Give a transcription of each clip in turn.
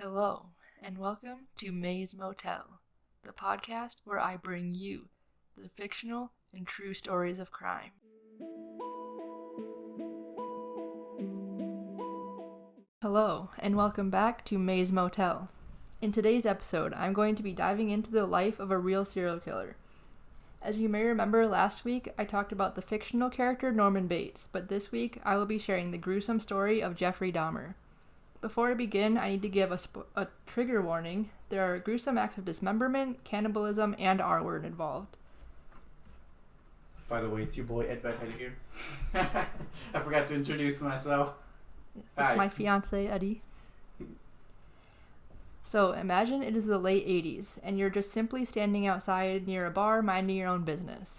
Hello, and welcome to May's Motel, the podcast where I bring you the fictional and true stories of crime. Hello, and welcome back to May's Motel. In today's episode, I'm going to be diving into the life of a real serial killer. As you may remember, last week I talked about the fictional character Norman Bates, but this week I will be sharing the gruesome story of Jeffrey Dahmer. Before I begin, I need to give a trigger warning. There are gruesome acts of dismemberment, cannibalism, and R-word involved. By the way, it's your boy Ed here. I forgot to introduce myself. It's Hi. my fiance, Eddie. So imagine it is the late 80s, and you're just simply standing outside near a bar minding your own business.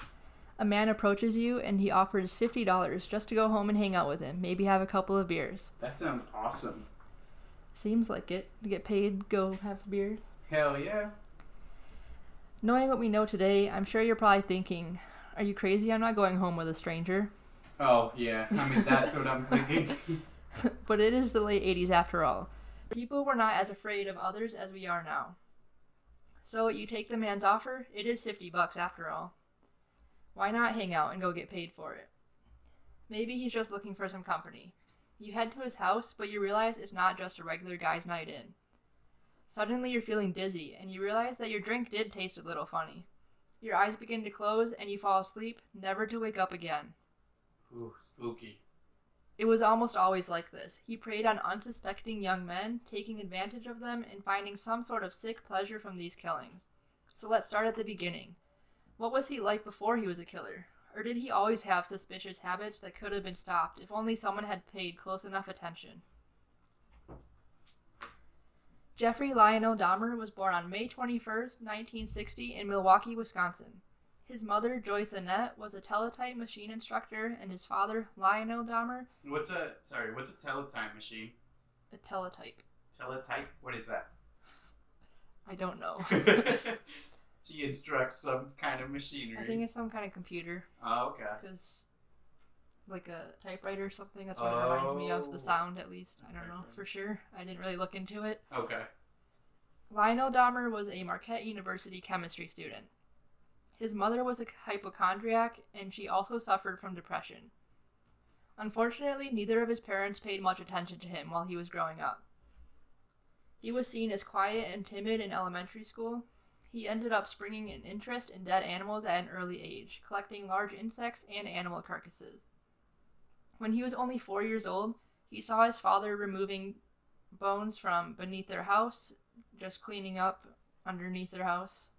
A man approaches you, and he offers $50 just to go home and hang out with him, maybe have a couple of beers. That sounds awesome. Seems like it. To get paid, go have some beers. Hell yeah. Knowing what we know today, I'm sure you're probably thinking, are you crazy? I'm not going home with a stranger. Oh, yeah. I mean, that's what I'm thinking. But it is the late 80s after all. People were not as afraid of others as we are now. So you take the man's offer, it is $50 after all. Why not hang out and go get paid for it? Maybe he's just looking for some company. You head to his house, but you realize it's not just a regular guy's night in. Suddenly you're feeling dizzy, and you realize that your drink did taste a little funny. Your eyes begin to close, and you fall asleep, never to wake up again. Ooh, spooky. It was almost always like this. He preyed on unsuspecting young men, taking advantage of them and finding some sort of sick pleasure from these killings. So let's start at the beginning. What was he like before he was a killer? Or did he always have suspicious habits that could have been stopped if only someone had paid close enough attention? Jeffrey Lionel Dahmer was born on May 21st, 1960 in Milwaukee, Wisconsin. His mother, Joyce Annette, was a teletype machine instructor, and his father, Lionel Dahmer... What's a teletype machine? A teletype. Teletype? What is that? I don't know. She instructs some kind of machinery. I think it's some kind of computer. Oh, okay. Because, like a typewriter or something, that's what it reminds me of. The sound, at least. I don't know for sure. I didn't really look into it. Okay. Lionel Dahmer was a Marquette University chemistry student. His mother was a hypochondriac, and she also suffered from depression. Unfortunately, neither of his parents paid much attention to him while he was growing up. He was seen as quiet and timid in elementary school. He ended up springing an interest in dead animals at an early age, collecting large insects and animal carcasses. When he was only 4 years old, he saw his father removing bones from beneath their house, just cleaning up underneath their house.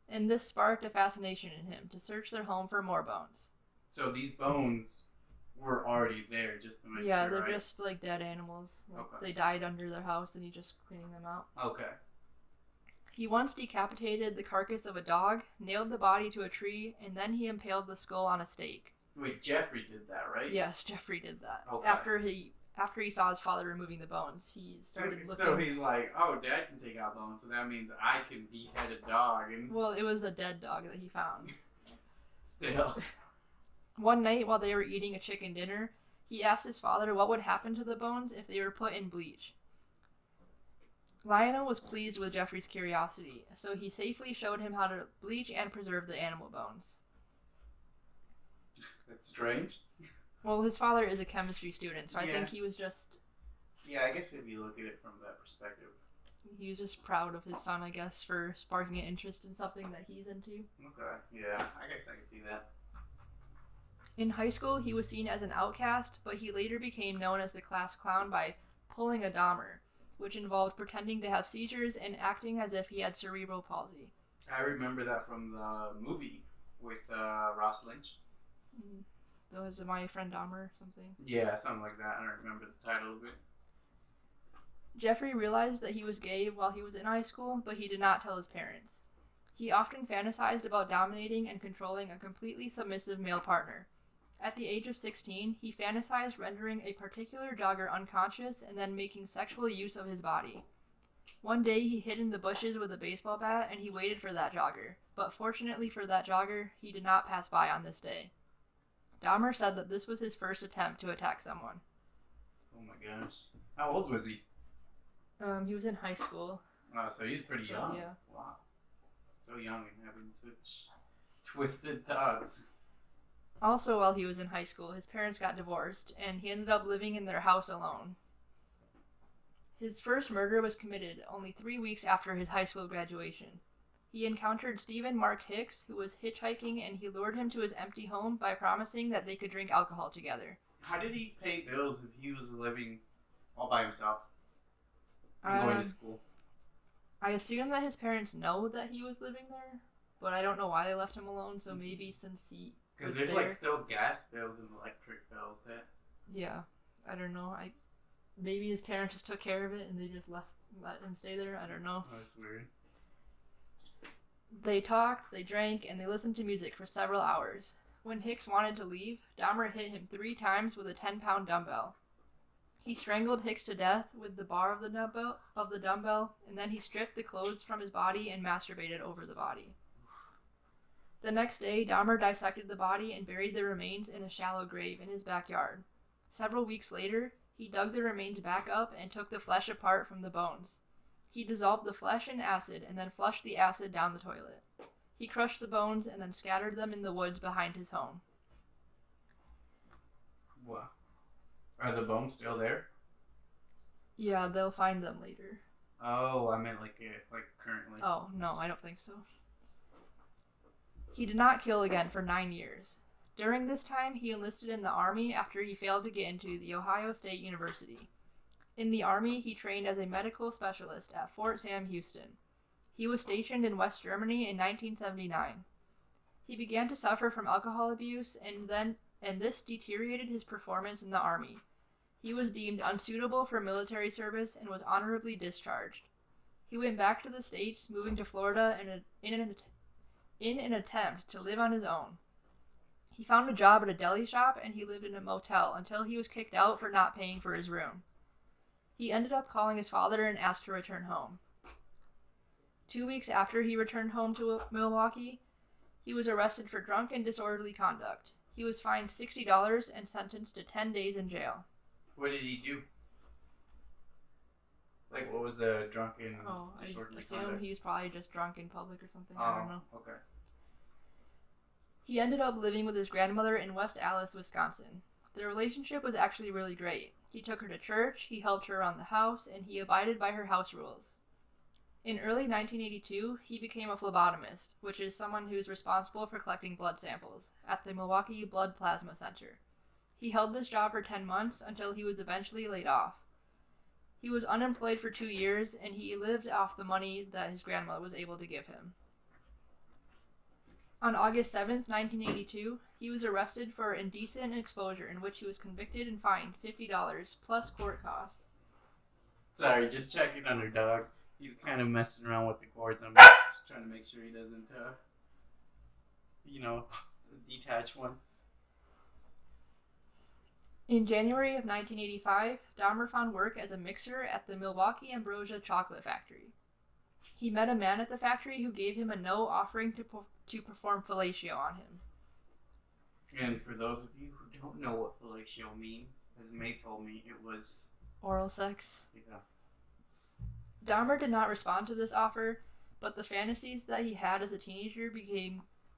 And this sparked a fascination in him to search their home for more bones. So these bones were already there just to make Yeah, sure, they're right? just like dead animals. Like, Okay. They died under their house and he's just cleaning them out. Okay. He once decapitated the carcass of a dog, nailed the body to a tree, and then he impaled the skull on a stake. Wait, Jeffrey did that, right? Yes, Jeffrey did that. Okay. After he saw his father removing the bones, he started looking... So he's like, oh, Dad can take out bones, so that means I can behead a dog. And Well, it was a dead dog that he found. still. One night, while they were eating a chicken dinner, he asked his father what would happen to the bones if they were put in bleach. Lionel was pleased with Jeffrey's curiosity, so he safely showed him how to bleach and preserve the animal bones. That's strange. Well, his father is a chemistry student, so I Yeah. think he was just Yeah, I guess if you look at it from that perspective. he was just proud of his son, I guess, for sparking an interest in something that he's into. Okay, yeah, I guess I can see that. In high school, he was seen as an outcast, but he later became known as the class clown by pulling a Dahmer, which involved pretending to have seizures and acting as if he had cerebral palsy. I remember that from the movie with Ross Lynch. That was My Friend Dahmer or something. Yeah, something like that. I don't remember the title of it. Jeffrey realized that he was gay while he was in high school, but he did not tell his parents. He often fantasized about dominating and controlling a completely submissive male partner. At the age of 16, he fantasized rendering a particular jogger unconscious and then making sexual use of his body. One day, he hid in the bushes with a baseball bat and he waited for that jogger, but fortunately for that jogger, he did not pass by on this day. Dahmer said that this was his first attempt to attack someone. Oh my gosh. How old was he? He was in high school. Oh, so he's pretty young. Yeah. Wow. So young and having such twisted thoughts. Also, while he was in high school, his parents got divorced, and he ended up living in their house alone. His first murder was committed only 3 weeks after his high school graduation. He encountered Stephen Mark Hicks, who was hitchhiking, and he lured him to his empty home by promising that they could drink alcohol together. How did he pay bills if he was living all by himself and going to school? I assume that his parents know that he was living there, but I don't know why they left him alone, so maybe since he... Because there's like still gas bills and electric bills that... Yeah, I don't know. Maybe his parents just took care of it and they just let him stay there. I don't know. Oh, that's weird. They talked, they drank, and they listened to music for several hours. When Hicks wanted to leave, Dahmer hit him 3 times with a 10-pound dumbbell. He strangled Hicks to death with the bar of the dumbbell, and then he stripped the clothes from his body and masturbated over the body. The next day, Dahmer dissected the body and buried the remains in a shallow grave in his backyard. Several weeks later, he dug the remains back up and took the flesh apart from the bones. He dissolved the flesh in acid and then flushed the acid down the toilet. He crushed the bones and then scattered them in the woods behind his home. Wow. Are the bones still there? Yeah, they'll find them later. Oh, I meant like currently. Oh, no, I don't think so. He did not kill again for 9 years. During this time, he enlisted in the Army after he failed to get into the Ohio State University. In the Army, he trained as a medical specialist at Fort Sam Houston. He was stationed in West Germany in 1979. He began to suffer from alcohol abuse, and this deteriorated his performance in the Army. He was deemed unsuitable for military service and was honorably discharged. He went back to the States, moving to Florida in an attempt to live on his own. He found a job at a deli shop and he lived in a motel until he was kicked out for not paying for his room. He ended up calling his father and asked to return home. 2 weeks after he returned home to Milwaukee, he was arrested for drunk and disorderly conduct. He was fined $60 and sentenced to 10 days in jail. What did he do? Like, what was the drunken disorderly I assume conduct? he was probably just drunk in public or something. I don't know. Okay. He ended up living with his grandmother in West Allis, Wisconsin. Their relationship was actually really great. He took her to church, he helped her around the house, and he abided by her house rules. In early 1982, he became a phlebotomist, which is someone who is responsible for collecting blood samples, at the Milwaukee Blood Plasma Center. He held this job for 10 months until he was eventually laid off. He was unemployed for 2 years, and he lived off the money that his grandma was able to give him. On August 7th, 1982, he was arrested for indecent exposure, in which he was convicted and fined $50 plus court costs. Sorry, just checking on her dog. He's kind of messing around with the cords. I'm just trying to make sure he doesn't, detach one. In January of 1985, Dahmer found work as a mixer at the Milwaukee Ambrosia Chocolate Factory. He met a man at the factory who gave him a note offering to perform fellatio on him. And for those of you who don't know what fellatio means, as May told me, it was... Oral sex. Yeah. Dahmer did not respond to this offer, but the fantasies that he had as a teenager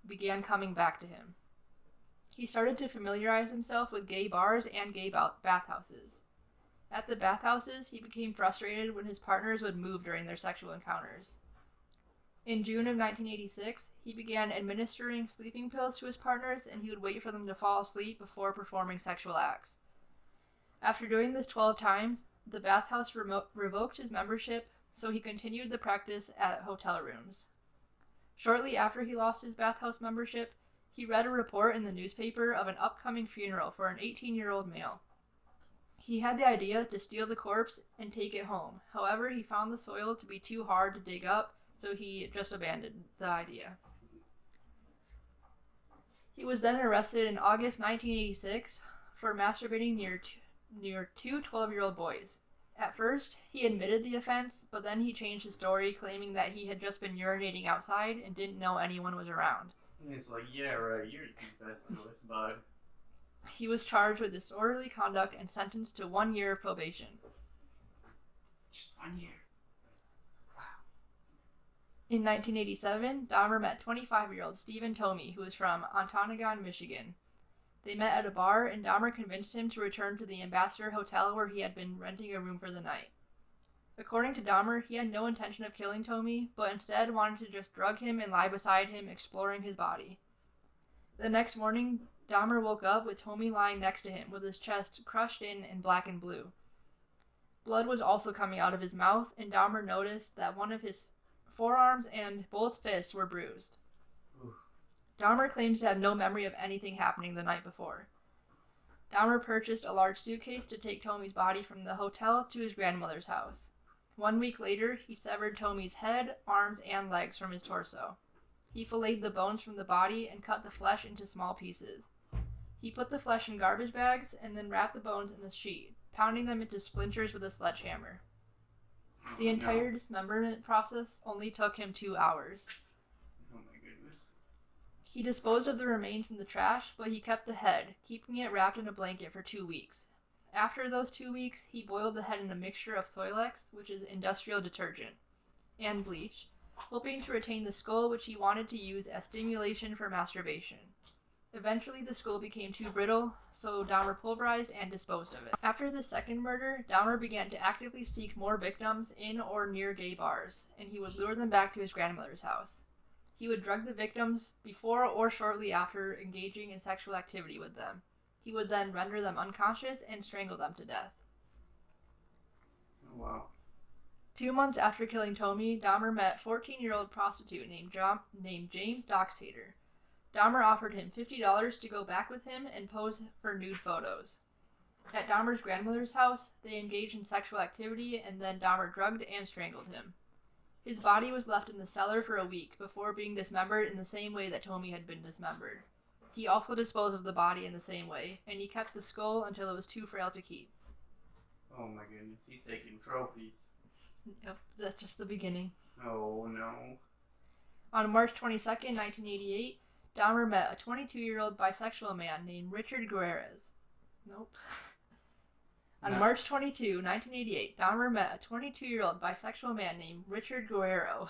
began coming back to him. He started to familiarize himself with gay bars and gay bathhouses. At the bathhouses, he became frustrated when his partners would move during their sexual encounters. In June of 1986, he began administering sleeping pills to his partners, and he would wait for them to fall asleep before performing sexual acts. After doing this 12 times, the bathhouse revoked his membership, so he continued the practice at hotel rooms. Shortly after he lost his bathhouse membership, he read a report in the newspaper of an upcoming funeral for an 18-year-old male. He had the idea to steal the corpse and take it home. However, he found the soil to be too hard to dig up, so he just abandoned the idea. He was then arrested in August 1986 for masturbating near two 12-year-old boys. At first, he admitted the offense, but then he changed his story, claiming that he had just been urinating outside and didn't know anyone was around. It's like, yeah, right, you're confessed to this, bud. He was charged with disorderly conduct and sentenced to 1 year of probation. Just 1 year. In 1987, Dahmer met 25-year-old Stephen Tomey, who was from Ontonagon, Michigan. They met at a bar, and Dahmer convinced him to return to the Ambassador Hotel where he had been renting a room for the night. According to Dahmer, he had no intention of killing Tomey, but instead wanted to just drug him and lie beside him, exploring his body. The next morning, Dahmer woke up with Tomey lying next to him, with his chest crushed in and black and blue. Blood was also coming out of his mouth, and Dahmer noticed that one of his forearms and both fists were bruised. Oof. Dahmer claims to have no memory of anything happening the night before. Dahmer purchased a large suitcase to take Tomey's body from the hotel to his grandmother's house. 1 week later, he severed Tomey's head, arms, and legs from his torso. He filleted the bones from the body and cut the flesh into small pieces. He put the flesh in garbage bags and then wrapped the bones in a sheet, pounding them into splinters with a sledgehammer. The entire dismemberment process only took him 2 hours. Oh my goodness. He disposed of the remains in the trash, but he kept the head, keeping it wrapped in a blanket for 2 weeks. After those 2 weeks, he boiled the head in a mixture of Soilex, which is industrial detergent, and bleach, hoping to retain the skull, which he wanted to use as stimulation for masturbation. Eventually, the skull became too brittle, so Dahmer pulverized and disposed of it. After the second murder, Dahmer began to actively seek more victims in or near gay bars, and he would lure them back to his grandmother's house. He would drug the victims before or shortly after engaging in sexual activity with them. He would then render them unconscious and strangle them to death. Oh, wow. 2 months after killing Tomey, Dahmer met 14-year-old prostitute named James Doxtator. Dahmer offered him $50 to go back with him and pose for nude photos. At Dahmer's grandmother's house, they engaged in sexual activity, and then Dahmer drugged and strangled him. His body was left in the cellar for a week before being dismembered in the same way that Tomey had been dismembered. He also disposed of the body in the same way, and he kept the skull until it was too frail to keep. Oh my goodness, he's taking trophies. Yep, that's just the beginning. Oh no. On March 22nd, 1988, Dahmer met a 22-year-old bisexual man named Richard Guerrez. Nope. On March 22, 1988, Dahmer met a 22-year-old bisexual man named Richard Guerrero.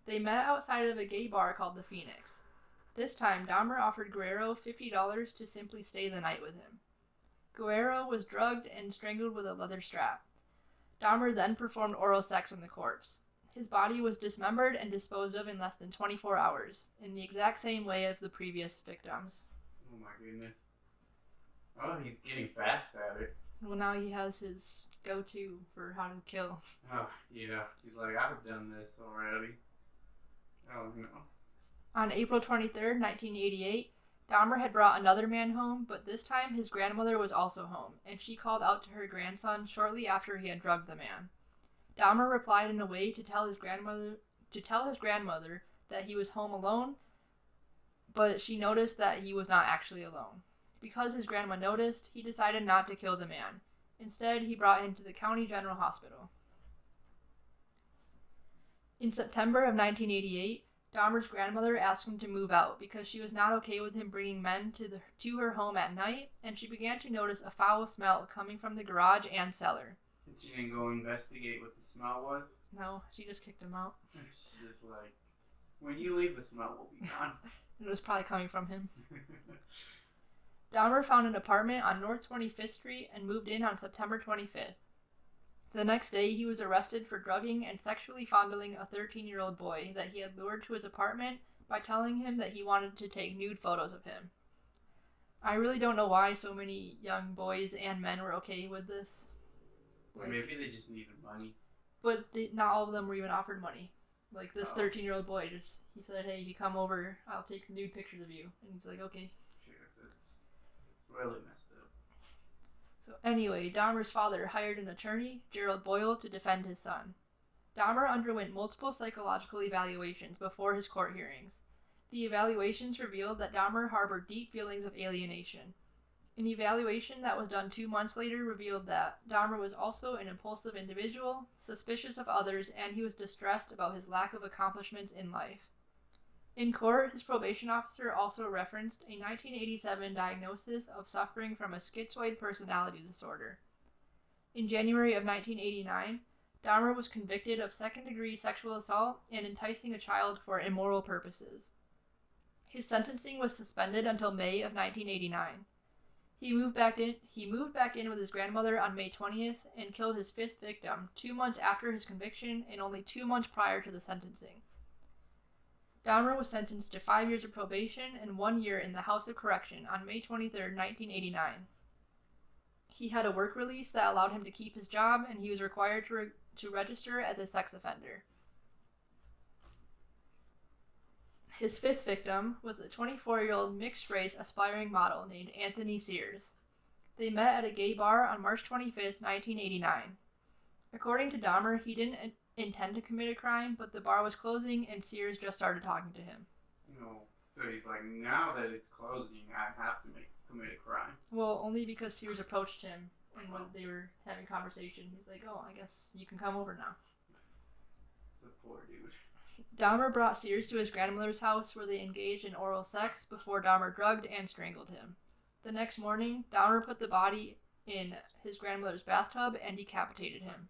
They met outside of a gay bar called the Phoenix. This time, Dahmer offered Guerrero $50 to simply stay the night with him. Guerrero was drugged and strangled with a leather strap. Dahmer then performed oral sex on the corpse. His body was dismembered and disposed of in less than 24 hours, in the exact same way as the previous victims. Oh my goodness. Oh, he's getting fast at it. Well, now he has his go-to for how to kill. Oh, yeah. He's like, I've done this already. Oh, no. On April 23rd, 1988, Dahmer had brought another man home, but this time his grandmother was also home, and she called out to her grandson shortly after he had drugged the man. Dahmer replied in a way to tell his grandmother that he was home alone, but she noticed that he was not actually alone. Because his grandma noticed, he decided not to kill the man. Instead, he brought him to the County General Hospital. In September of 1988, Dahmer's grandmother asked him to move out because she was not okay with him bringing men to her home at night, and she began to notice a foul smell coming from the garage and cellar. She didn't go investigate what the smell was? No, she just kicked him out. It's just like, when you leave, the smell will be gone. It was probably coming from him. Dahmer found an apartment on North 25th Street and moved in on September 25th. The next day, he was arrested for drugging and sexually fondling a 13-year-old boy that he had lured to his apartment by telling him that he wanted to take nude photos of him. I really don't know why so many young boys and men were okay with this. Maybe they just needed money. But not all of them were even offered money. Like this 13-year-old boy he said, hey, if you come over, I'll take nude pictures of you. And he's like, okay. It's really messed up. So anyway, Dahmer's father hired an attorney, Gerald Boyle, to defend his son. Dahmer underwent multiple psychological evaluations before his court hearings. The evaluations revealed that Dahmer harbored deep feelings of alienation. An evaluation that was done 2 months later revealed that Dahmer was also an impulsive individual, suspicious of others, and he was distressed about his lack of accomplishments in life. In court, his probation officer also referenced a 1987 diagnosis of suffering from a schizoid personality disorder. In January of 1989, Dahmer was convicted of second-degree sexual assault and enticing a child for immoral purposes. His sentencing was suspended until May of 1989. He moved back in with his grandmother on May 20th and killed his fifth victim 2 months after his conviction and only 2 months prior to the sentencing. Dahmer was sentenced to 5 years of probation and 1 year in the House of Correction on May 23, 1989. He had a work release that allowed him to keep his job, and he was required to register as a sex offender. His fifth victim was a 24-year-old mixed-race aspiring model named Anthony Sears. They met at a gay bar on March 25, 1989. According to Dahmer, he didn't intend to commit a crime, but the bar was closing and Sears just started talking to him. No. So he's like, now that it's closing, I have to commit a crime. Well, only because Sears approached him and when they were having conversation, he's like, oh, I guess you can come over now. The poor dude. Dahmer brought Sears to his grandmother's house where they engaged in oral sex before Dahmer drugged and strangled him. The next morning, Dahmer put the body in his grandmother's bathtub and decapitated him.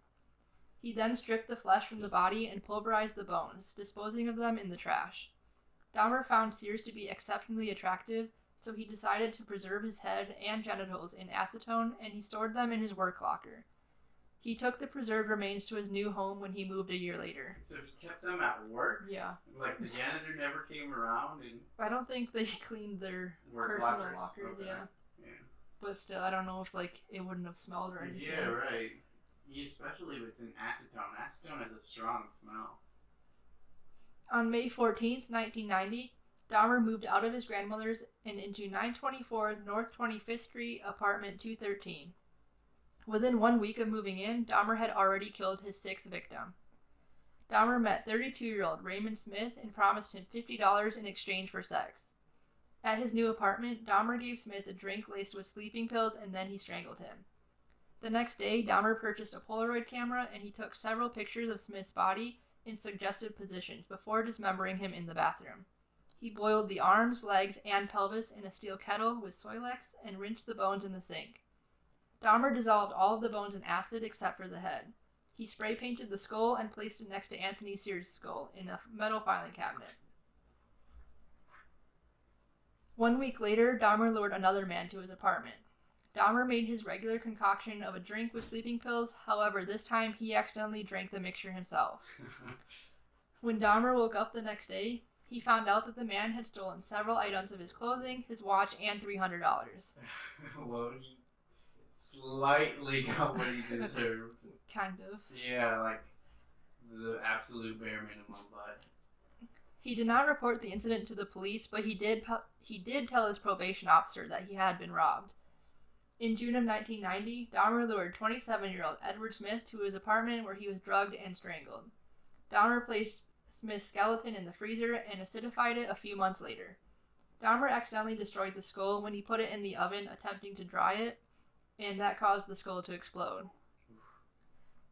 He then stripped the flesh from the body and pulverized the bones, disposing of them in the trash. Dahmer found Sears to be exceptionally attractive, so he decided to preserve his head and genitals in acetone, and he stored them in his work locker. He took the preserved remains to his new home when he moved a year later. So he kept them at work? Yeah. Like the janitor never came around? And I don't think they cleaned their work personal lockers, okay. yeah. Yeah. But still, I don't know if it wouldn't have smelled or anything. Yeah, right. Especially if it's in acetone. Acetone has a strong smell. On May 14th, 1990, Dahmer moved out of his grandmother's and into 924 North 25th Street, apartment 213. Within 1 week of moving in, Dahmer had already killed his sixth victim. Dahmer met 32-year-old Raymond Smith and promised him $50 in exchange for sex. At his new apartment, Dahmer gave Smith a drink laced with sleeping pills and then he strangled him. The next day, Dahmer purchased a Polaroid camera and he took several pictures of Smith's body in suggestive positions before dismembering him in the bathroom. He boiled the arms, legs, and pelvis in a steel kettle with Soilex and rinsed the bones in the sink. Dahmer dissolved all of the bones in acid except for the head. He spray painted the skull and placed it next to Anthony Sears' skull in a metal filing cabinet. 1 week later, Dahmer lured another man to his apartment. Dahmer made his regular concoction of a drink with sleeping pills, however, this time he accidentally drank the mixture himself. When Dahmer woke up the next day, he found out that the man had stolen several items of his clothing, his watch, and $300. Well, he slightly got what he deserved. Kind of. Yeah, like the absolute bare minimum, but... He did not report the incident to the police, but he did tell his probation officer that he had been robbed. In June of 1990, Dahmer lured 27-year-old Edward Smith to his apartment where he was drugged and strangled. Dahmer placed Smith's skeleton in the freezer and acidified it a few months later. Dahmer accidentally destroyed the skull when he put it in the oven attempting to dry it, and that caused the skull to explode.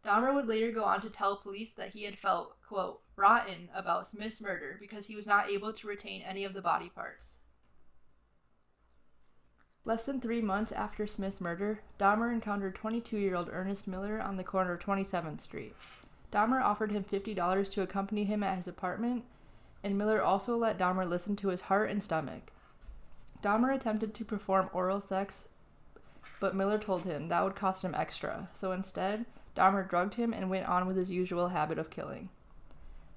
Dahmer would later go on to tell police that he had felt, quote, rotten about Smith's murder because he was not able to retain any of the body parts. Less than 3 months after Smith's murder, Dahmer encountered 22-year-old Ernest Miller on the corner of 27th Street. Dahmer offered him $50 to accompany him at his apartment, and Miller also let Dahmer listen to his heart and stomach. Dahmer attempted to perform oral sex, but Miller told him that would cost him extra, so instead, Dahmer drugged him and went on with his usual habit of killing.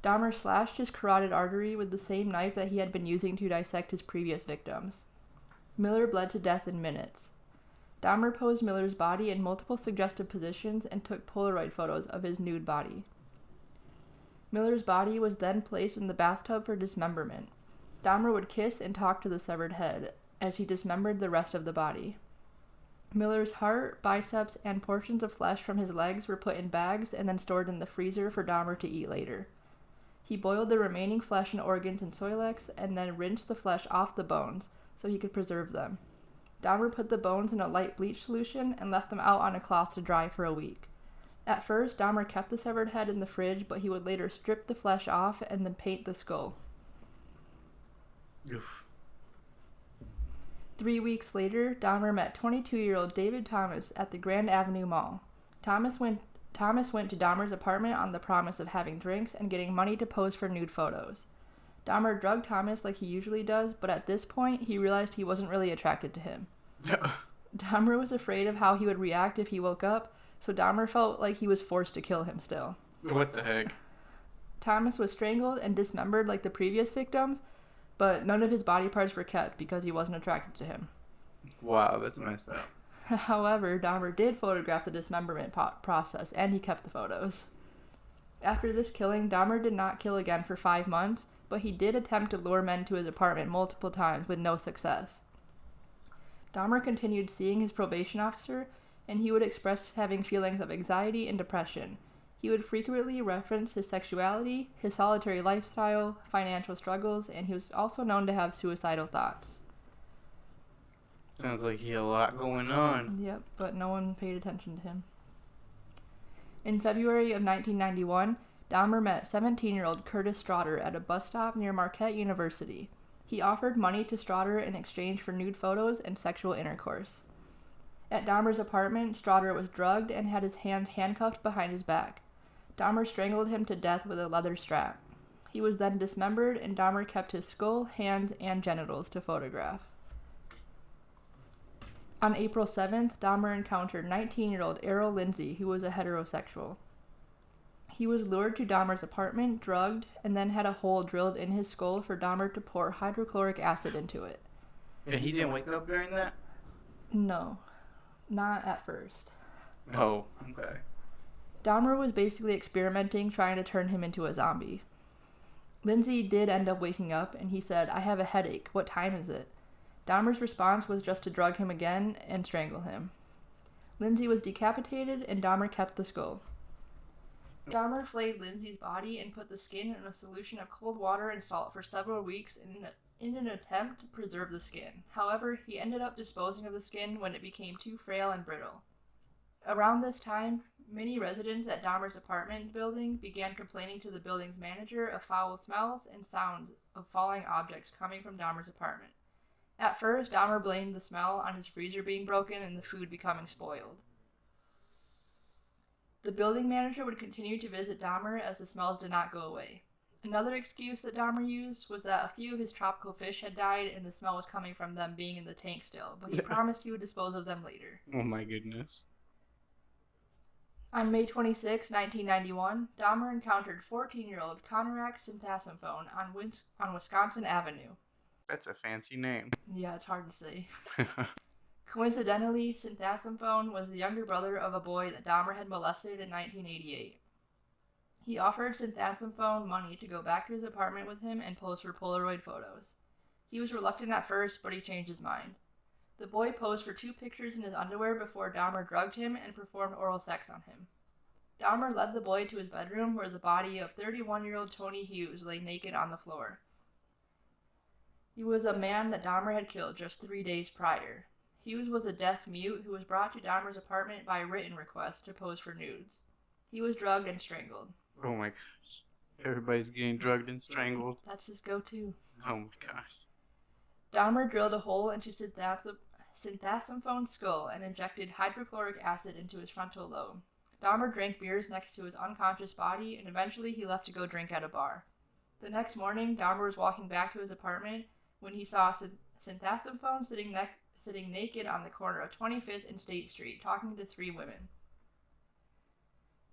Dahmer slashed his carotid artery with the same knife that he had been using to dissect his previous victims. Miller bled to death in minutes. Dahmer posed Miller's body in multiple suggestive positions and took Polaroid photos of his nude body. Miller's body was then placed in the bathtub for dismemberment. Dahmer would kiss and talk to the severed head as he dismembered the rest of the body. Miller's heart, biceps, and portions of flesh from his legs were put in bags and then stored in the freezer for Dahmer to eat later. He boiled the remaining flesh and organs in Soilex and then rinsed the flesh off the bones so he could preserve them. Dahmer put the bones in a light bleach solution and left them out on a cloth to dry for a week. At first, Dahmer kept the severed head in the fridge, but he would later strip the flesh off and then paint the skull. Oof. 3 weeks later, Dahmer met 22-year-old David Thomas at the Grand Avenue Mall. Thomas went Thomas went to Dahmer's apartment on the promise of having drinks and getting money to pose for nude photos. Dahmer drugged Thomas like he usually does, but at this point, he realized he wasn't really attracted to him. Dahmer was afraid of how he would react if he woke up, so Dahmer felt like he was forced to kill him still. What the heck? Thomas was strangled and dismembered like the previous victims, but none of his body parts were kept because he wasn't attracted to him. Wow, that's messed up. However, Dahmer did photograph the dismemberment process, and he kept the photos. After this killing, Dahmer did not kill again for 5 months, but he did attempt to lure men to his apartment multiple times with no success. Dahmer continued seeing his probation officer, and he would express having feelings of anxiety and depression. He would frequently reference his sexuality, his solitary lifestyle, financial struggles, and he was also known to have suicidal thoughts. Sounds like he had a lot going on. Yep, but no one paid attention to him. In February of 1991, Dahmer met 17-year-old Curtis Straughter at a bus stop near Marquette University. He offered money to Straughter in exchange for nude photos and sexual intercourse. At Dahmer's apartment, Straughter was drugged and had his hands handcuffed behind his back. Dahmer strangled him to death with a leather strap. He was then dismembered, and Dahmer kept his skull, hands, and genitals to photograph. On April 7th, Dahmer encountered 19-year-old Errol Lindsay, who was a heterosexual. He was lured to Dahmer's apartment, drugged, and then had a hole drilled in his skull for Dahmer to pour hydrochloric acid into it. Yeah, he didn't wake up during that? No, not at first. Oh, okay. Dahmer was basically experimenting, trying to turn him into a zombie. Lindsay did end up waking up, and he said, "I have a headache. What time is it?" Dahmer's response was just to drug him again and strangle him. Lindsay was decapitated, and Dahmer kept the skull. Dahmer flayed Lindsay's body and put the skin in a solution of cold water and salt for several weeks in an attempt to preserve the skin. However, he ended up disposing of the skin when it became too frail and brittle. Around this time, many residents at Dahmer's apartment building began complaining to the building's manager of foul smells and sounds of falling objects coming from Dahmer's apartment. At first, Dahmer blamed the smell on his freezer being broken and the food becoming spoiled. The building manager would continue to visit Dahmer as the smells did not go away. Another excuse that Dahmer used was that a few of his tropical fish had died and the smell was coming from them being in the tank still, but he promised he would dispose of them later. Oh my goodness. On May 26, 1991, Dahmer encountered 14-year-old Conrad Synthasmphone on Wisconsin Avenue. That's a fancy name. Yeah, it's hard to say. Coincidentally, Synthasmphone was the younger brother of a boy that Dahmer had molested in 1988. He offered Synthasmphone money to go back to his apartment with him and pose for Polaroid photos. He was reluctant at first, but he changed his mind. The boy posed for 2 pictures in his underwear before Dahmer drugged him and performed oral sex on him. Dahmer led the boy to his bedroom where the body of 31-year-old Tony Hughes lay naked on the floor. He was a man that Dahmer had killed just 3 days prior. Hughes was a deaf mute who was brought to Dahmer's apartment by written request to pose for nudes. He was drugged and strangled. Oh my gosh. Everybody's getting drugged and strangled. That's his go-to. Oh my gosh. Dahmer drilled a hole into Synthasmphone's skull and injected hydrochloric acid into his frontal lobe. Dahmer drank beers next to his unconscious body, and eventually he left to go drink at a bar. The next morning, Dahmer was walking back to his apartment when he saw Synthasmphone sitting naked on the corner of 25th and State Street, talking to 3 women.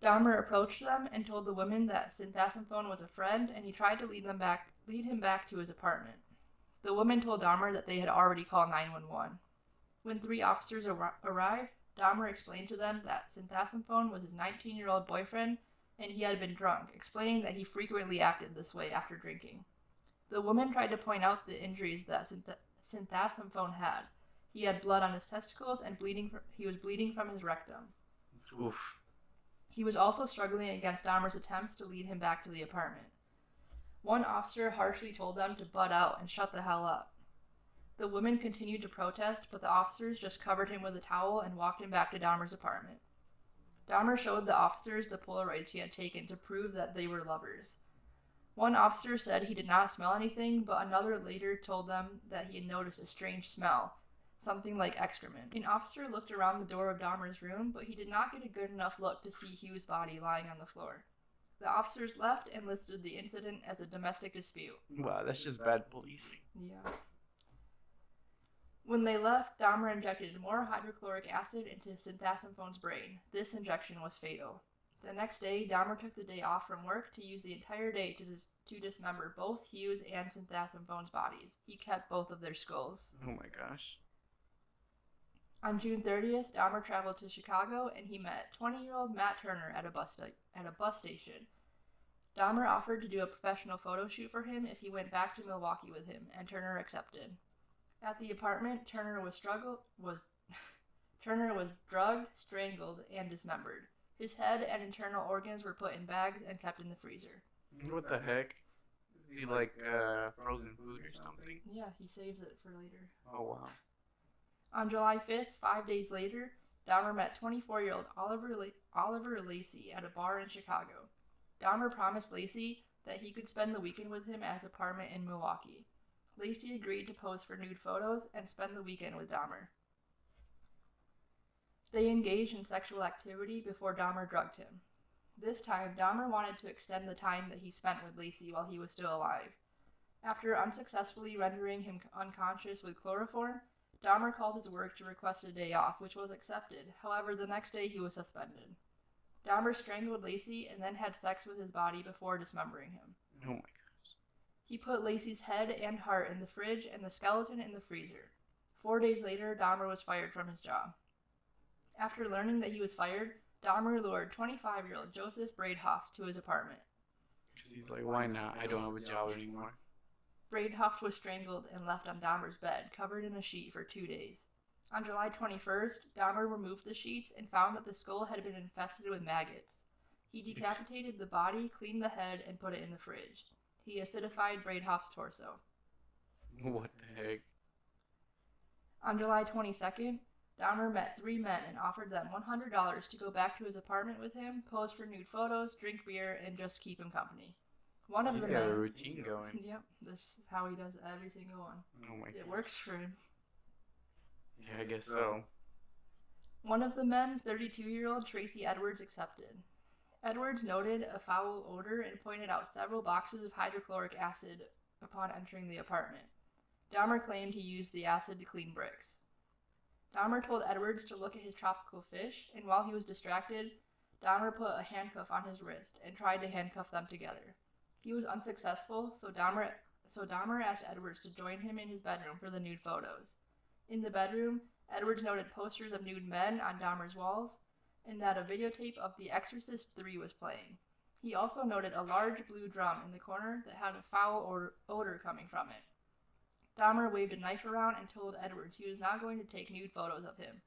Dahmer approached them and told the women that Synthasmphone was a friend, and he tried to lead him back to his apartment. The women told Dahmer that they had already called 911. When 3 officers arrived, Dahmer explained to them that Synthasmphone was his 19-year-old boyfriend, and he had been drunk, explaining that he frequently acted this way after drinking. The woman tried to point out the injuries that Synthasmphone had. He had blood on his testicles and he was bleeding from his rectum. Oof. He was also struggling against Dahmer's attempts to lead him back to the apartment. One officer harshly told them to butt out and shut the hell up. The women continued to protest, but the officers just covered him with a towel and walked him back to Dahmer's apartment. Dahmer showed the officers the Polaroids he had taken to prove that they were lovers. One officer said he did not smell anything, but another later told them that he had noticed a strange smell. something like excrement. An officer looked around the door of Dahmer's room, but he did not get a good enough look to see Hugh's body lying on the floor. The officers left and listed the incident as a domestic dispute. Wow, that's just bad policing. Yeah. When they left, Dahmer injected more hydrochloric acid into Synthasmphone's brain. This injection was fatal. The next day, Dahmer took the day off from work to use the entire day to dismember both Hugh's and Synthasmphone's bodies. He kept both of their skulls. Oh my gosh. On June 30th, Dahmer traveled to Chicago and he met 20-year-old Matt Turner at a bus station. Dahmer offered to do a professional photo shoot for him if he went back to Milwaukee with him, and Turner accepted. At the apartment, Turner was drugged, strangled, and dismembered. His head and internal organs were put in bags and kept in the freezer. What the heck? Is he like frozen food or something? Yeah, he saves it for later. Oh wow. On July 5th, 5 days later, Dahmer met 24-year-old Oliver Lacey at a bar in Chicago. Dahmer promised Lacey that he could spend the weekend with him at his apartment in Milwaukee. Lacey agreed to pose for nude photos and spend the weekend with Dahmer. They engaged in sexual activity before Dahmer drugged him. This time, Dahmer wanted to extend the time that he spent with Lacey while he was still alive. After unsuccessfully rendering him unconscious with chloroform, Dahmer called his work to request a day off, which was accepted. However, the next day he was suspended. Dahmer strangled Lacey and then had sex with his body before dismembering him. Oh my gosh. He put Lacey's head and heart in the fridge and the skeleton in the freezer. 4 days later, Dahmer was fired from his job. After learning that he was fired, Dahmer lured 25-year-old Joseph Bradehoft to his apartment. Because he's like, why not? I don't have a job anymore. Bradehoft was strangled and left on Dahmer's bed, covered in a sheet for 2 days. On July 21st, Dahmer removed the sheets and found that the skull had been infested with maggots. He decapitated the body, cleaned the head, and put it in the fridge. He acidified Bradehoft's torso. What the heck? On July 22nd, Dahmer met 3 men and offered them $100 to go back to his apartment with him, pose for nude photos, drink beer, and just keep him company. He's got a routine going. Yep, this is how he does every single one. Oh my god. It works for him. Yeah, I guess so. One of the men, 32-year-old Tracy Edwards, accepted. Edwards noted a foul odor and pointed out several boxes of hydrochloric acid upon entering the apartment. Dahmer claimed he used the acid to clean bricks. Dahmer told Edwards to look at his tropical fish, and while he was distracted, Dahmer put a handcuff on his wrist and tried to handcuff them together. He was unsuccessful, so Dahmer asked Edwards to join him in his bedroom for the nude photos. In the bedroom, Edwards noted posters of nude men on Dahmer's walls, and that a videotape of The Exorcist 3 was playing. He also noted a large blue drum in the corner that had a foul odor coming from it. Dahmer waved a knife around and told Edwards he was not going to take nude photos of him.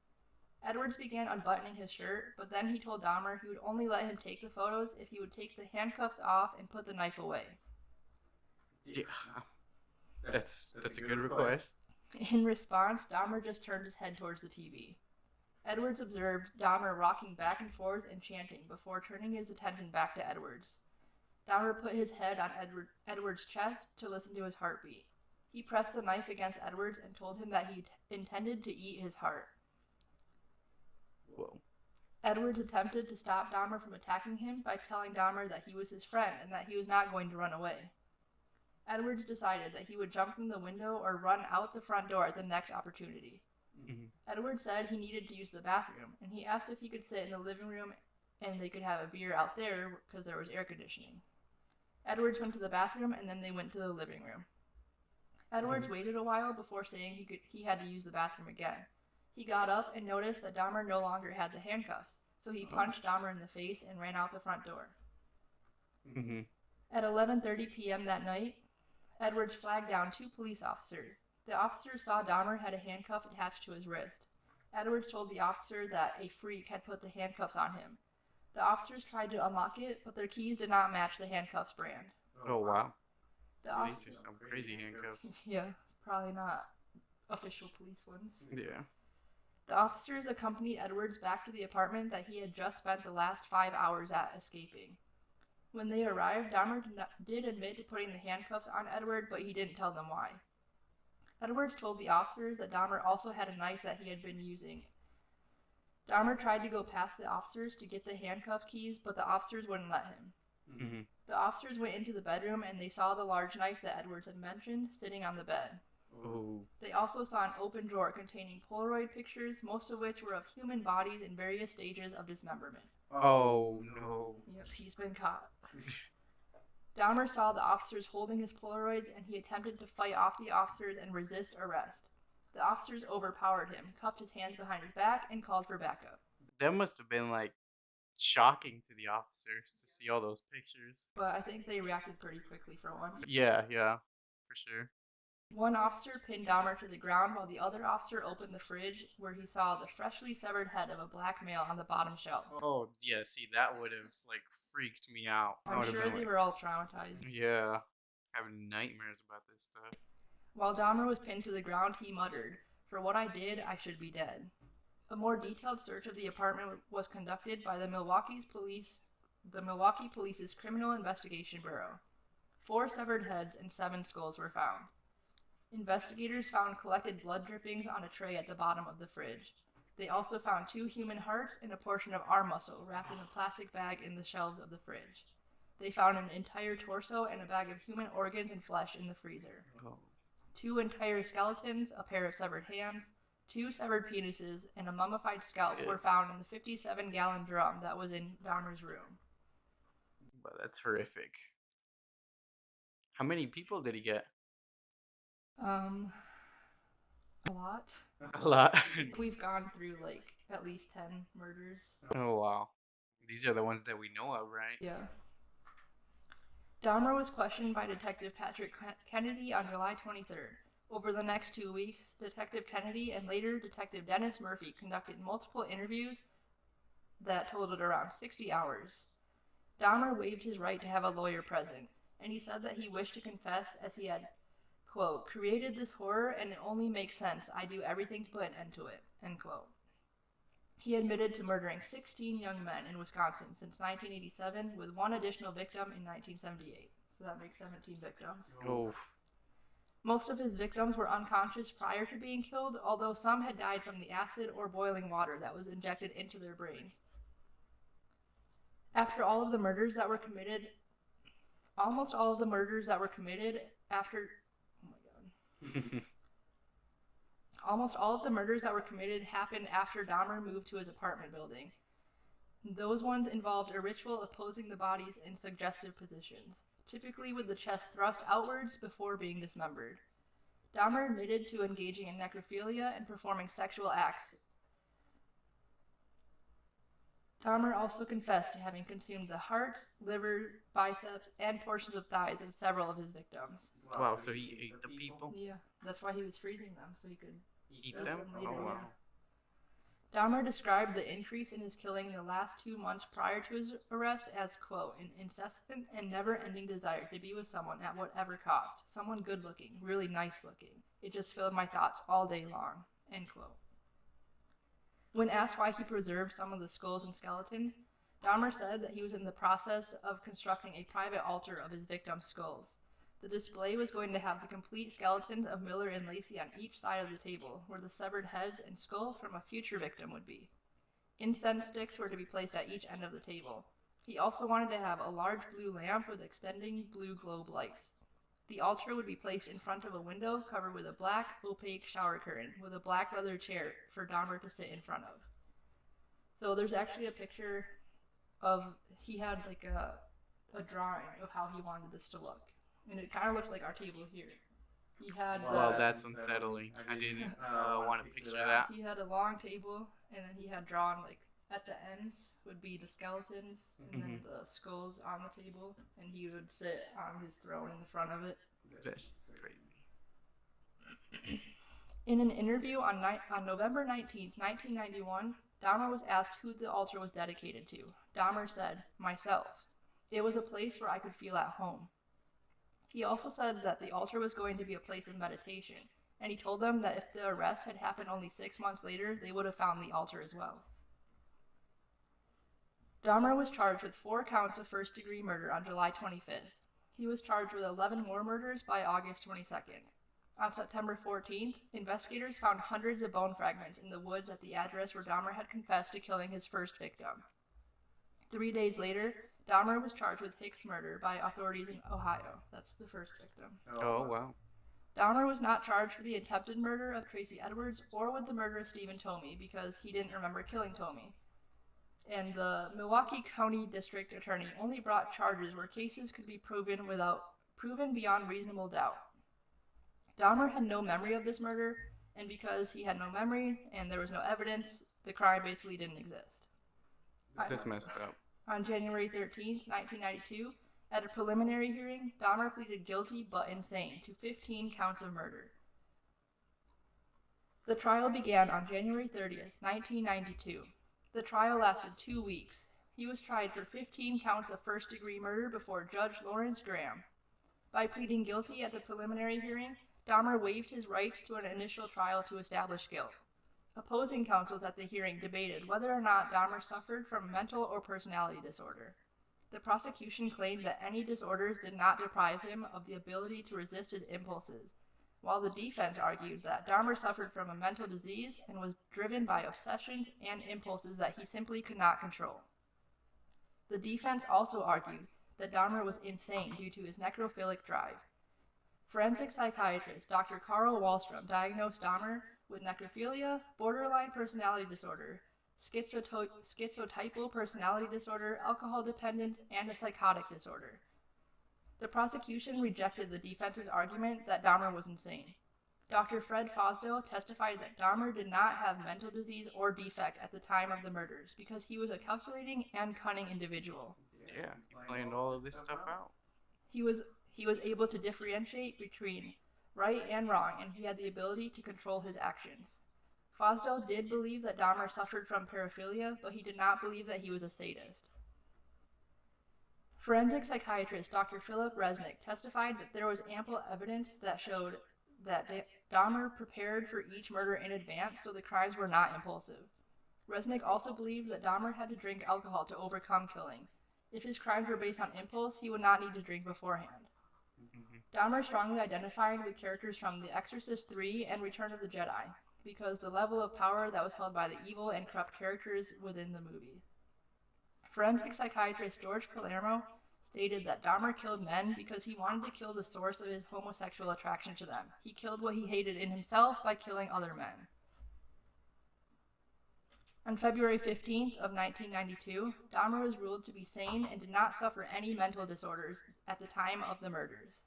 Edwards began unbuttoning his shirt, but then he told Dahmer he would only let him take the photos if he would take the handcuffs off and put the knife away. Yeah, that's a good request. In response, Dahmer just turned his head towards the TV. Edwards observed Dahmer rocking back and forth and chanting before turning his attention back to Edwards. Dahmer put his head on Edwards' chest to listen to his heartbeat. He pressed the knife against Edwards and told him that he intended to eat his heart. Whoa. Edwards attempted to stop Dahmer from attacking him by telling Dahmer that he was his friend and that he was not going to run away. Edwards decided that he would jump from the window or run out the front door at the next opportunity. Mm-hmm. Edwards said he needed to use the bathroom, and he asked if he could sit in the living room and they could have a beer out there because there was air conditioning. Edwards went to the bathroom and then they went to the living room. Edwards waited a while before saying he had to use the bathroom again. He got up and noticed that Dahmer no longer had the handcuffs, so he punched Dahmer in the face and ran out the front door. Mm-hmm. At 11:30 p.m. that night, Edwards flagged down 2 police officers. The officers saw Dahmer had a handcuff attached to his wrist. Edwards told the officer that a freak had put the handcuffs on him. The officers tried to unlock it, but their keys did not match the handcuffs brand. Oh, wow. These are some crazy handcuffs. Yeah, probably not official police ones. Yeah. The officers accompanied Edwards back to the apartment that he had just spent the last 5 hours at escaping. When they arrived, Dahmer did admit to putting the handcuffs on Edward, but he didn't tell them why. Edwards told the officers that Dahmer also had a knife that he had been using. Dahmer tried to go past the officers to get the handcuff keys, but the officers wouldn't let him. Mm-hmm. The officers went into the bedroom and they saw the large knife that Edwards had mentioned sitting on the bed. Oh. They also saw an open drawer containing Polaroid pictures, most of which were of human bodies in various stages of dismemberment. Oh, no. Yep, he's been caught. Dahmer saw the officers holding his Polaroids and he attempted to fight off the officers and resist arrest. The officers overpowered him, cuffed his hands behind his back, and called for backup. That must have been, like, shocking to the officers to see all those pictures. But I think they reacted pretty quickly for once. Yeah, for sure. One officer pinned Dahmer to the ground while the other officer opened the fridge where he saw the freshly severed head of a black male on the bottom shelf. Oh, yeah, see, that would have, like, freaked me out. I'm sure they were all traumatized. Yeah, having nightmares about this stuff. While Dahmer was pinned to the ground, he muttered, "For what I did, I should be dead." A more detailed search of the apartment was conducted by the Milwaukee Police's Criminal Investigation Bureau. 4 severed heads and 7 skulls were found. Investigators found collected blood drippings on a tray at the bottom of the fridge. They also found 2 human hearts and a portion of arm muscle wrapped in a plastic bag in the shelves of the fridge. They found an entire torso and a bag of human organs and flesh in the freezer. Oh. 2 entire skeletons, a pair of severed hands, 2 severed penises, and a mummified scalp were found in the 57-gallon drum that was in Dahmer's room. But that's horrific. How many people did he get? A lot. A lot. I think we've gone through, like, at least 10 murders. Oh, wow. These are the ones that we know of, right? Yeah. Dahmer was questioned by Detective Patrick Kennedy on July 23rd. Over the next 2 weeks, Detective Kennedy and later Detective Dennis Murphy conducted multiple interviews that totaled around 60 hours. Dahmer waived his right to have a lawyer present, and he said that he wished to confess as he had, quote, "created this horror and it only makes sense. I do everything to put an end to it," end quote. He admitted to murdering 16 young men in Wisconsin since 1987, with 1 additional victim in 1978. So that makes 17 victims. Oh. Most of his victims were unconscious prior to being killed, although some had died from the acid or boiling water that was injected into their brains. After all of the murders that were committed, almost all of the murders that were committed after... Oh my god. Almost all of the murders that were committed happened after Dahmer moved to his apartment building. Those ones involved a ritual of posing the bodies in suggestive positions, typically with the chest thrust outwards before being dismembered. Dahmer admitted to engaging in necrophilia and performing sexual acts. Dahmer also confessed to having consumed the heart, liver, biceps, and portions of thighs of several of his victims. Wow, so he ate the people? Yeah, that's why he was freezing them, so he could Eat them? later. Oh, wow. Dahmer described the increase in his killing in the last 2 months prior to his arrest as, quote, "an incessant and never-ending desire to be with someone at whatever cost. Someone good-looking, really nice-looking. It just filled my thoughts all day long," end quote. When asked why he preserved some of the skulls and skeletons, Dahmer said that he was in the process of constructing a private altar of his victims' skulls. The display was going to have the complete skeletons of Miller and Lacey on each side of the table, where the severed heads and skull from a future victim would be. Incense sticks were to be placed at each end of the table. He also wanted to have a large blue lamp with extending blue globe lights. The altar would be placed in front of a window covered with a black, opaque shower curtain, with a black leather chair for Dahmer to sit in front of. So there's actually a picture of, he had like a drawing of how he wanted this to look. And it kind of looked like our table here. He had Well, that's unsettling. I didn't want to picture that. He had a long table, and then he had drawn, like, at the ends would be the skeletons, and then the skulls on the table, and he would sit on his throne in the front of it. That's crazy. In an interview on November 19th, 1991, Dahmer was asked who the altar was dedicated to. Dahmer said, "Myself. It was a place where I could feel at home." He also said that the altar was going to be a place of meditation, and he told them that if the arrest had happened only 6 months later, they would have found the altar as well. Dahmer was charged with 4 counts of first-degree murder on July 25th. He was charged with 11 more murders by August 22nd. On September 14th, investigators found hundreds of bone fragments in the woods at the address where Dahmer had confessed to killing his first victim. 3 days later, Dahmer was charged with Hicks murder by authorities in Ohio. That's the first victim. Oh, wow. Dahmer was not charged for the attempted murder of Tracy Edwards or with the murder of Stephen Tomey because he didn't remember killing Tomey. And the Milwaukee County District Attorney only brought charges where cases could be proven beyond reasonable doubt. Dahmer had no memory of this murder, and because he had no memory and there was no evidence, the crime basically didn't exist. That's messed up. On January 13th, 1992, at a preliminary hearing, Dahmer pleaded guilty but insane to 15 counts of murder. The trial began on January 30th, 1992. The trial lasted 2 weeks. He was tried for 15 counts of first-degree murder before Judge Lawrence Graham. By pleading guilty at the preliminary hearing, Dahmer waived his rights to an initial trial to establish guilt. Opposing counsels at the hearing debated whether or not Dahmer suffered from mental or personality disorder. The prosecution claimed that any disorders did not deprive him of the ability to resist his impulses, while the defense argued that Dahmer suffered from a mental disease and was driven by obsessions and impulses that he simply could not control. The defense also argued that Dahmer was insane due to his necrophilic drive. Forensic psychiatrist Dr. Carl Wallstrom diagnosed Dahmer with necrophilia, borderline personality disorder, schizotypal personality disorder, alcohol dependence, and a psychotic disorder. The prosecution rejected the defense's argument that Dahmer was insane. Dr. Fred Fosdale testified that Dahmer did not have mental disease or defect at the time of the murders because he was a calculating and cunning individual. Yeah, planned all of this stuff out. He was able to differentiate between right and wrong, and he had the ability to control his actions. Fosdale did believe that Dahmer suffered from paraphilia, but he did not believe that he was a sadist. Forensic psychiatrist Dr. Philip Resnick testified that there was ample evidence that showed that Dahmer prepared for each murder in advance, so the crimes were not impulsive. Resnick also believed that Dahmer had to drink alcohol to overcome killing. If his crimes were based on impulse, he would not need to drink beforehand. Dahmer strongly identified with characters from The Exorcist 3 and Return of the Jedi, because the level of power that was held by the evil and corrupt characters within the movie. Forensic psychiatrist George Palermo stated that Dahmer killed men because he wanted to kill the source of his homosexual attraction to them. He killed what he hated in himself by killing other men. On February 15th of 1992, Dahmer was ruled to be sane and did not suffer any mental disorders at the time of the murders.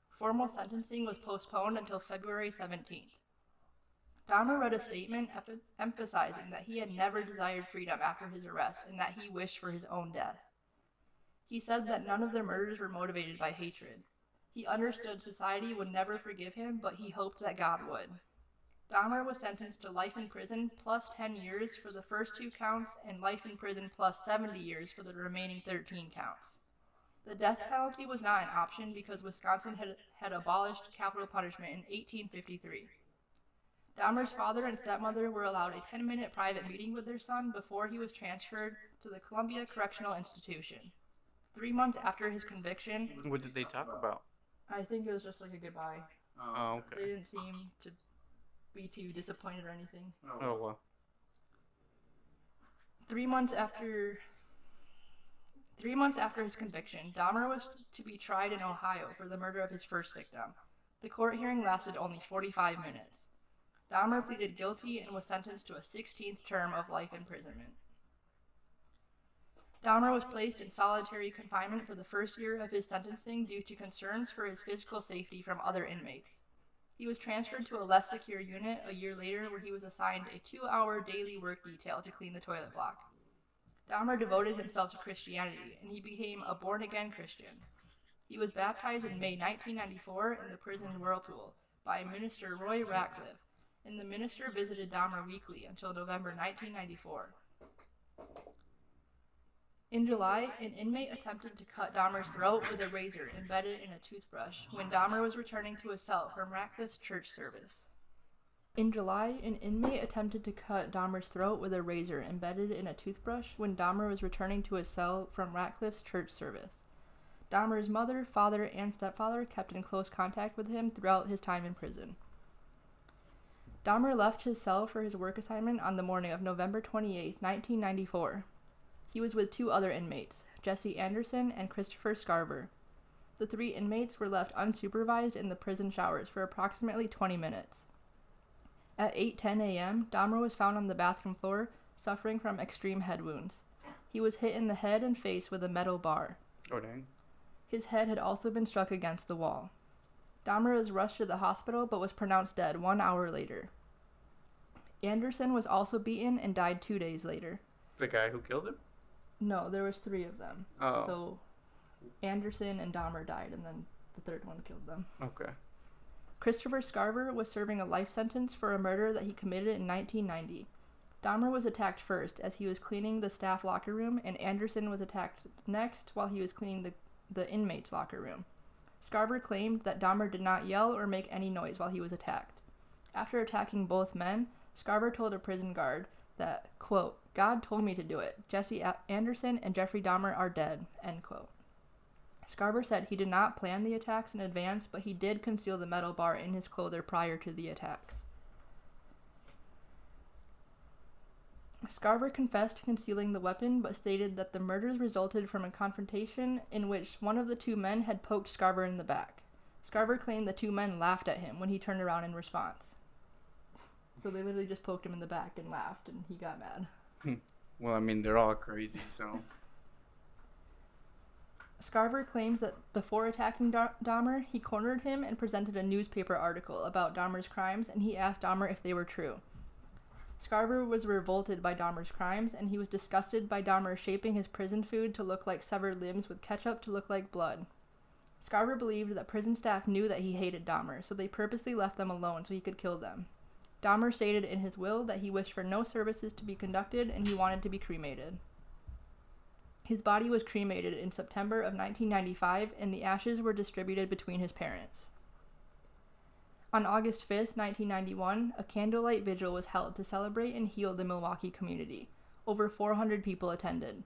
Formal sentencing was postponed until February 17th. Dahmer read a statement emphasizing that he had never desired freedom after his arrest and that he wished for his own death. He said that none of the murders were motivated by hatred. He understood society would never forgive him, but he hoped that God would. Dahmer was sentenced to life in prison plus 10 years for the first 2 counts and life in prison plus 70 years for the remaining 13 counts. The death penalty was not an option because Wisconsin had abolished capital punishment in 1853. Dahmer's father and stepmother were allowed a 10-minute private meeting with their son before he was transferred to the Columbia Correctional Institution. 3 months after his conviction... What did they talk about? I think it was just like a goodbye. Oh, okay. They didn't seem to be too disappointed or anything. Oh, well. 3 months after his conviction, Dahmer was to be tried in Ohio for the murder of his first victim. The court hearing lasted only 45 minutes. Dahmer pleaded guilty and was sentenced to a 16th term of life imprisonment. Dahmer was placed in solitary confinement for the first year of his sentencing due to concerns for his physical safety from other inmates. He was transferred to a less secure unit a year later where he was assigned a 2-hour daily work detail to clean the toilet block. Dahmer devoted himself to Christianity, and he became a born-again Christian. He was baptized in May 1994 in the prison whirlpool by Minister Roy Ratcliffe, and the minister visited Dahmer weekly until November 1994. In July, an inmate attempted to cut Dahmer's throat with a razor embedded in a toothbrush when Dahmer was returning to his cell from Ratcliffe's church service. In July, an inmate attempted to cut Dahmer's throat with a razor embedded in a toothbrush when Dahmer was returning to his cell from Ratcliffe's church service. Dahmer's mother, father, and stepfather kept in close contact with him throughout his time in prison. Dahmer left his cell for his work assignment on the morning of November 28, 1994. He was with 2 other inmates, Jesse Anderson and Christopher Scarver. The 3 inmates were left unsupervised in the prison showers for approximately 20 minutes. At 8:10 a.m., Dahmer was found on the bathroom floor, suffering from extreme head wounds. He was hit in the head and face with a metal bar. Oh, dang. His head had also been struck against the wall. Dahmer was rushed to the hospital but was pronounced dead 1 hour later. Anderson was also beaten and died 2 days later. The guy who killed him? No, there was 3 of them. Oh. So Anderson and Dahmer died, and then the 3rd one killed them. Okay. Christopher Scarver was serving a life sentence for a murder that he committed in 1990. Dahmer was attacked first as he was cleaning the staff locker room, and Anderson was attacked next while he was cleaning the inmates' locker room. Scarver claimed that Dahmer did not yell or make any noise while he was attacked. After attacking both men, Scarver told a prison guard that, quote, "God told me to do it. Jesse Anderson and Jeffrey Dahmer are dead," end quote. Scarver said he did not plan the attacks in advance, but he did conceal the metal bar in his clothes prior to the attacks. Scarver confessed to concealing the weapon, but stated that the murders resulted from a confrontation in which one of the 2 men had poked Scarver in the back. Scarver claimed the 2 men laughed at him when he turned around in response. So they literally just poked him in the back and laughed, and he got mad. Well, I mean, they're all crazy, so... Scarver claims that before attacking Dahmer, he cornered him and presented a newspaper article about Dahmer's crimes, and he asked Dahmer if they were true. Scarver was revolted by Dahmer's crimes, and he was disgusted by Dahmer shaping his prison food to look like severed limbs with ketchup to look like blood. Scarver believed that prison staff knew that he hated Dahmer, so they purposely left them alone so he could kill them. Dahmer stated in his will that he wished for no services to be conducted and he wanted to be cremated. His body was cremated in September of 1995, and the ashes were distributed between his parents. On August 5th, 1991, a Candlelight Vigil was held to celebrate and heal the Milwaukee community. Over 400 people attended.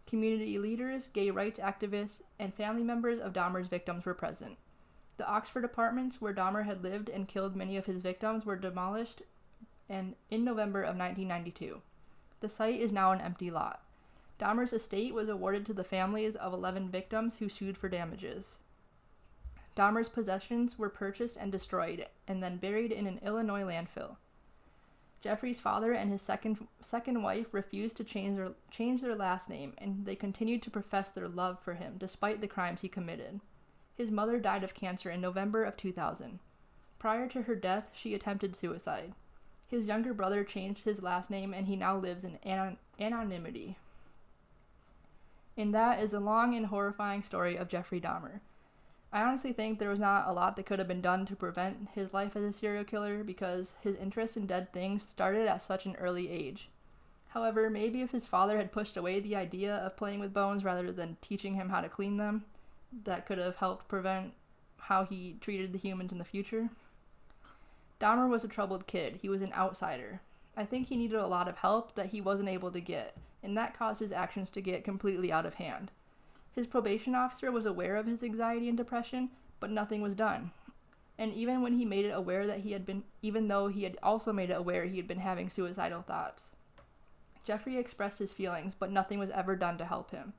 Community leaders, gay rights activists, and family members of Dahmer's victims were present. The Oxford apartments where Dahmer had lived and killed many of his victims were demolished in November of 1992. The site is now an empty lot. Dahmer's estate was awarded to the families of 11 victims who sued for damages. Dahmer's possessions were purchased and destroyed, and then buried in an Illinois landfill. Jeffrey's father and his second wife refused to change their last name, and they continued to profess their love for him despite the crimes he committed. His mother died of cancer in November of 2000. Prior to her death, she attempted suicide. His younger brother changed his last name, and he now lives in anonymity. And that is a long and horrifying story of Jeffrey Dahmer. I honestly think there was not a lot that could have been done to prevent his life as a serial killer because his interest in dead things started at such an early age. However, maybe if his father had pushed away the idea of playing with bones rather than teaching him how to clean them, that could have helped prevent how he treated the humans in the future. Dahmer was a troubled kid. He was an outsider. I think he needed a lot of help that he wasn't able to get, and that caused his actions to get completely out of hand. His probation officer was aware of his anxiety and depression, but nothing was done. And even when he made it aware that even though he had also made it aware he had been having suicidal thoughts. Jeffrey expressed his feelings, but nothing was ever done to help him.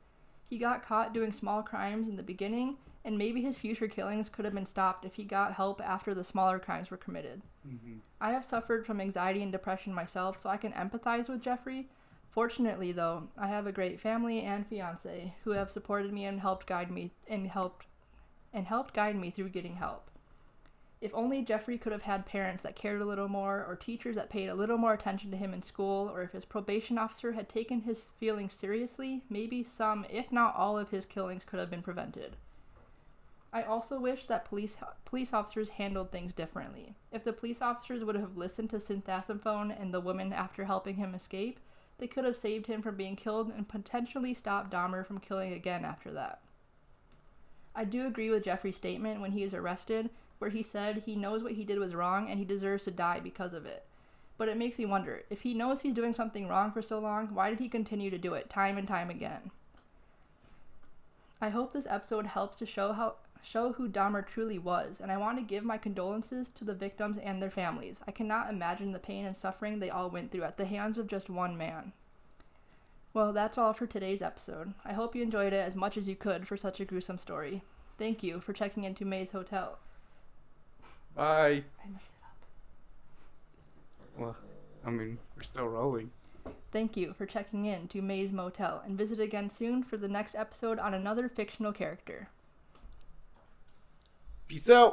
He got caught doing small crimes in the beginning, and maybe his future killings could have been stopped if he got help after the smaller crimes were committed. Mm-hmm. I have suffered from anxiety and depression myself, so I can empathize with Jeffrey. Fortunately, though, I have a great family and fiance who have supported me and helped guide me through getting help. If only Jeffrey could have had parents that cared a little more, or teachers that paid a little more attention to him in school, or if his probation officer had taken his feelings seriously, maybe some, if not all, of his killings could have been prevented. I also wish that police officers handled things differently. If the police officers would have listened to synthazophone and the woman after helping him escape, they could have saved him from being killed and potentially stopped Dahmer from killing again after that. I do agree with Jeffrey's statement when he is arrested, where he said he knows what he did was wrong and he deserves to die because of it. But it makes me wonder, if he knows he's doing something wrong for so long, why did he continue to do it time and time again? I hope this episode helps to show who Dahmer truly was, and I want to give my condolences to the victims and their families. I cannot imagine the pain and suffering they all went through at the hands of just one man. Well, that's all for today's episode. I hope you enjoyed it as much as you could for such a gruesome story. Thank you for checking into May's Hotel. Bye. I messed it up. Well, I mean, we're still rolling. Thank you for checking in to May's Motel, and visit again soon for the next episode on another fictional character. Peace out.